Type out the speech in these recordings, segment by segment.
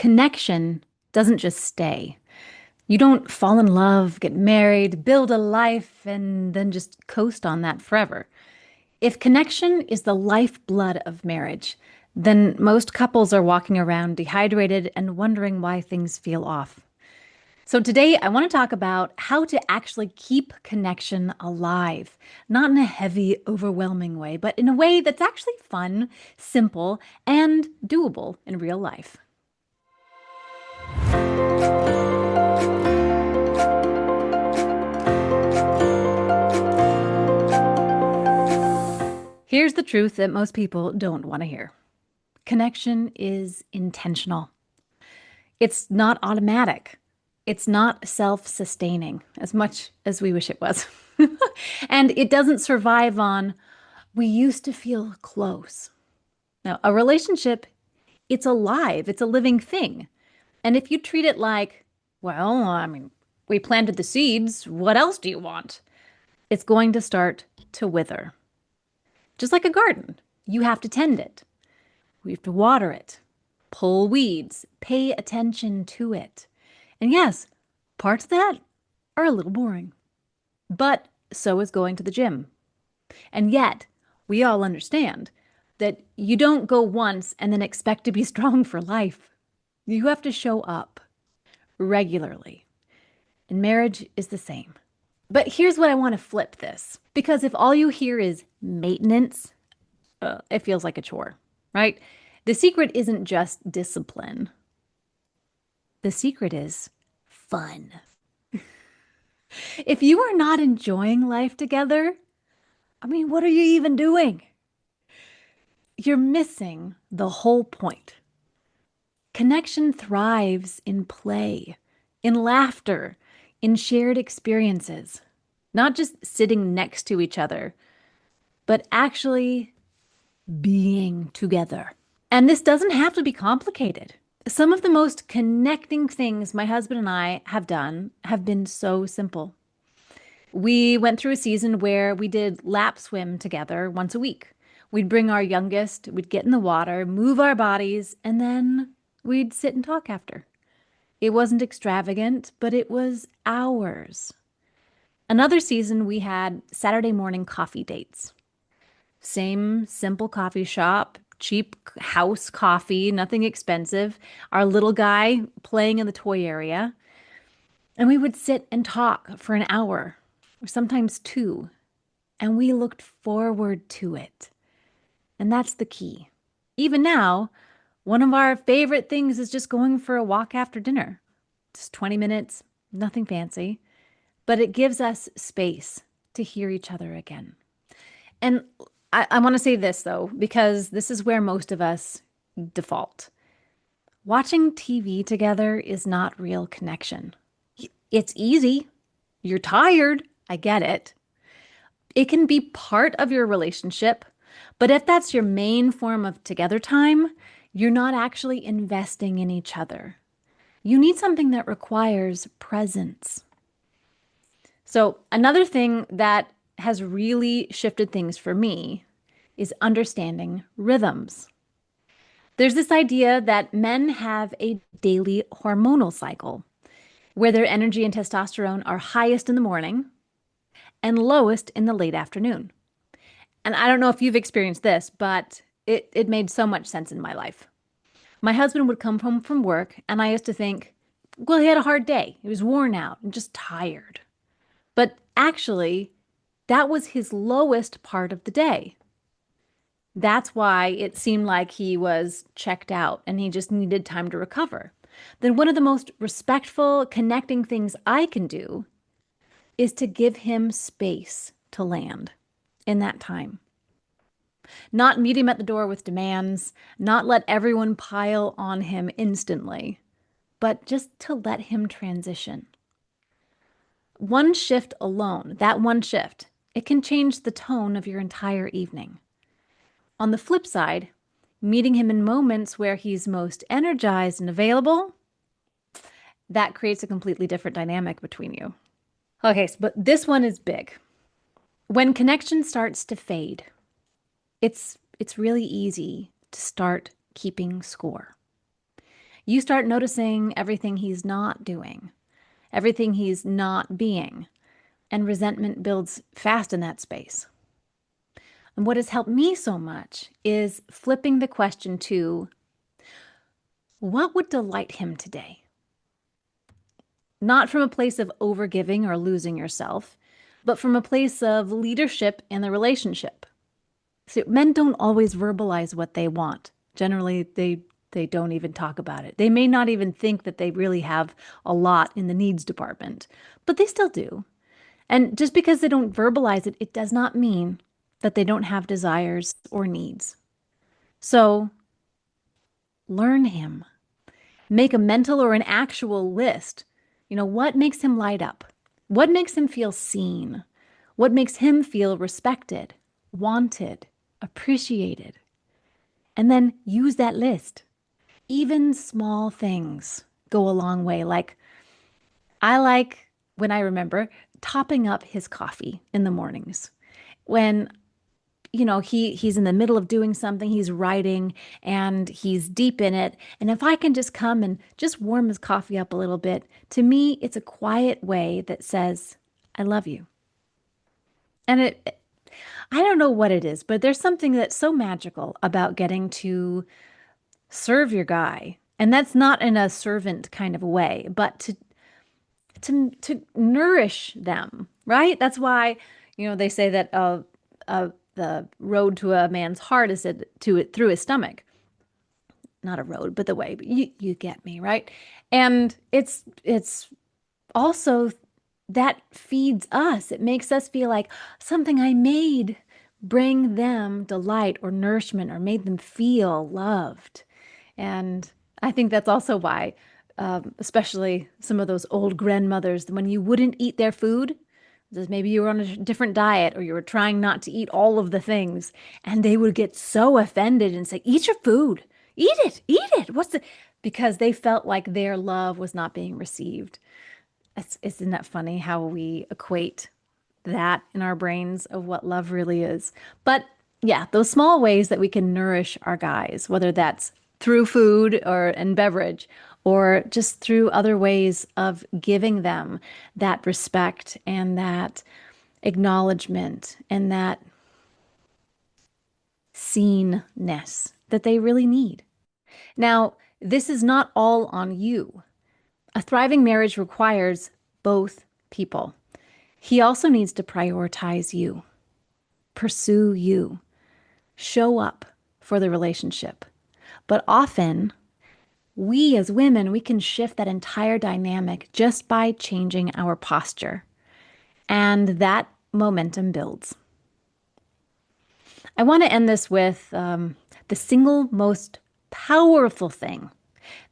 connection doesn't just stay. You don't fall in love, get married, build a life, and then just coast on that forever. If connection is the lifeblood of marriage, then most couples are walking around dehydrated and wondering why things feel off. So today I want to talk about how to actually keep connection alive, not in a heavy, overwhelming way, but in a way that's actually fun, simple, and doable in real life. Here's the truth that most people don't want to hear. Connection is intentional. It's not automatic. It's not self-sustaining as much as we wish it was. And it doesn't survive on, we used to feel close. Now, a relationship, it's alive, it's a living thing. And if you treat it like, well, we planted the seeds, what else do you want? It's going to start to wither. Just like a garden, you have to tend it. We have to water it, pull weeds, pay attention to it. And yes, parts of that are a little boring. But so is going to the gym. And yet, we all understand that you don't go once and then expect to be strong for life. You have to show up regularly. And marriage is the same. But here's what I want to flip this. Because if all you hear is maintenance, it feels like a chore, right? The secret isn't just discipline. The secret is fun. If you are not enjoying life together, what are you even doing? You're missing the whole point. Connection thrives in play, in laughter, in shared experiences, not just sitting next to each other, but actually being together. And this doesn't have to be complicated. Some of the most connecting things my husband and I have done have been so simple. We went through a season where we did lap swim together once a week. We'd bring our youngest, we'd get in the water, move our bodies, and then we'd sit and talk after. It wasn't extravagant, but it was ours. Another season, we had Saturday morning coffee dates. Same simple coffee shop, cheap house coffee, nothing expensive. Our little guy playing in the toy area. And we would sit and talk for an hour, or sometimes two. And we looked forward to it. And that's the key. Even now, one of our favorite things is just going for a walk after dinner. Just 20 minutes, nothing fancy. But it gives us space to hear each other again. And I want to say this, though, because this is where most of us default. Watching TV together is not real connection. It's easy. You're tired. I get it. It can be part of your relationship, but if that's your main form of together time, you're not actually investing in each other. You need something that requires presence. So another thing that has really shifted things for me is understanding rhythms. There's this idea that men have a daily hormonal cycle where their energy and testosterone are highest in the morning and lowest in the late afternoon. And I don't know if you've experienced this, but it made so much sense in my life. My husband would come home from work and I used to think, well, he had a hard day. He was worn out and just tired. But actually, that was his lowest part of the day. That's why it seemed like he was checked out and he just needed time to recover. Then one of the most respectful, connecting things I can do is to give him space to land in that time. Not meet him at the door with demands, not let everyone pile on him instantly, but just to let him transition. One shift alone, that one shift, it can change the tone of your entire evening. On the flip side, meeting him in moments where he's most energized and available, that creates a completely different dynamic between you. Okay, but this one is big. When connection starts to fade, it's really easy to start keeping score. You start noticing everything he's not doing, everything he's not being, and resentment builds fast in that space. And what has helped me so much is flipping the question to what would delight him today? Not from a place of overgiving or losing yourself, but from a place of leadership in the relationship. So men don't always verbalize what they want. Generally, they don't even talk about it. They may not even think that they really have a lot in the needs department, but they still do. And just because they don't verbalize it, it does not mean that they don't have desires or needs. So learn him. Make a mental or an actual list. What makes him light up? What makes him feel seen? What makes him feel respected, wanted, appreciated? And then use that list. Even small things go a long way. Like, I like, when I remember, topping up his coffee in the mornings. When he's in the middle of doing something, he's writing and he's deep in it. And if I can just come and just warm his coffee up a little bit, to me, it's a quiet way that says, I love you. And I don't know what it is, but there's something that's so magical about getting to serve your guy. And that's not in a servant kind of a way, but to nourish them, right? That's why, they say that the road to a man's heart is to it through his stomach. Not a road, but the way. But you get me, right? And it's also that feeds us. It makes us feel like something I made bring them delight or nourishment or made them feel loved. And I think that's also why, especially some of those old grandmothers, when you wouldn't eat their food, maybe you were on a different diet or you were trying not to eat all of the things, and they would get so offended and say, eat your food, eat it. Because they felt like their love was not being received. Isn't that funny how we equate that in our brains of what love really is? But yeah, those small ways that we can nourish our guys, whether that's through food or and beverage, or just through other ways of giving them that respect and that acknowledgement and that seenness that they really need. Now, this is not all on you. A thriving marriage requires both people. He also needs to prioritize you, pursue you, show up for the relationship. But often, we as women, we can shift that entire dynamic just by changing our posture. And that momentum builds. I want to end this with the single most powerful thing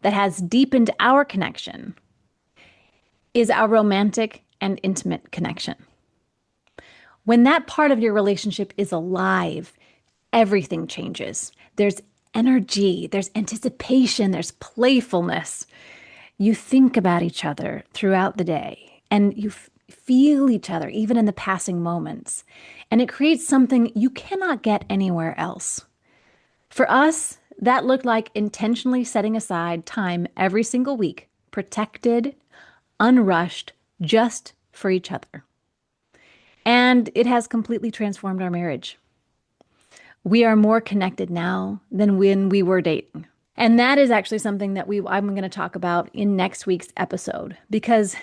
that has deepened our connection is our romantic and intimate connection. When that part of your relationship is alive, everything changes. There's energy, there's anticipation, there's playfulness. You think about each other throughout the day and you feel each other even in the passing moments. And it creates something you cannot get anywhere else. For us, that looked like intentionally setting aside time every single week, protected, unrushed, just for each other. And it has completely transformed our marriage. We are more connected now than when we were dating. And that is actually something that I'm going to talk about in next week's episode, because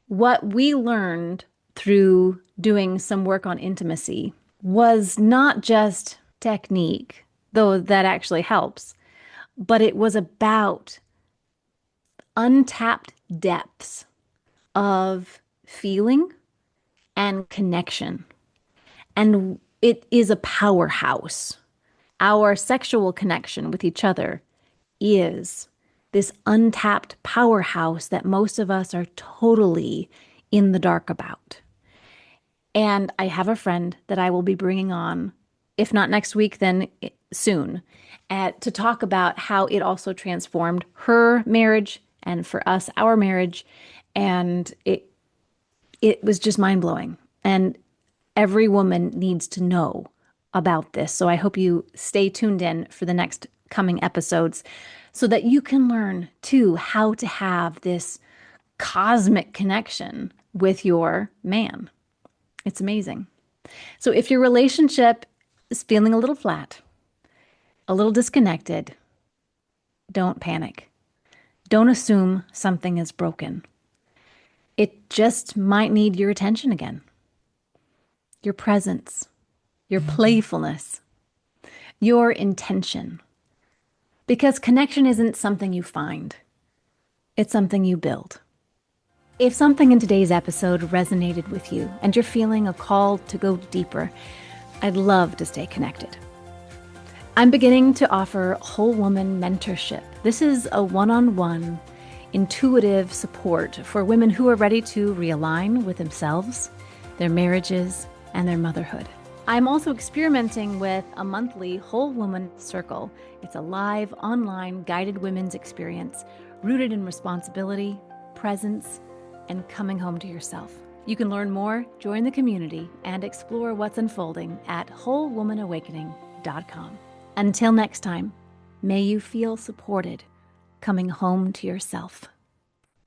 what we learned through doing some work on intimacy was not just technique, though that actually helps, but it was about untapped depths of feeling and connection. And it is a powerhouse. Our sexual connection with each other is this untapped powerhouse that most of us are totally in the dark about. And I have a friend that I will be bringing on, if not next week, then soon, to talk about how it also transformed her marriage and for us, our marriage. And it was just mind blowing. And every woman needs to know about this. So I hope you stay tuned in for the next coming episodes so that you can learn too how to have this cosmic connection with your man. It's amazing. So if your relationship is feeling a little flat, a little disconnected, don't panic. Don't assume something is broken. It just might need your attention again, your presence, your playfulness, your intention. Because connection isn't something you find, it's something you build. If something in today's episode resonated with you and you're feeling a call to go deeper, I'd love to stay connected. I'm beginning to offer whole woman mentorship. This is a one-on-one, intuitive support for women who are ready to realign with themselves, their marriages, and their motherhood. I'm also experimenting with a monthly Whole Woman Circle. It's a live, online, guided women's experience rooted in responsibility, presence, and coming home to yourself. You can learn more, join the community, and explore what's unfolding at wholewomanawakening.com. Until next time, may you feel supported coming home to yourself.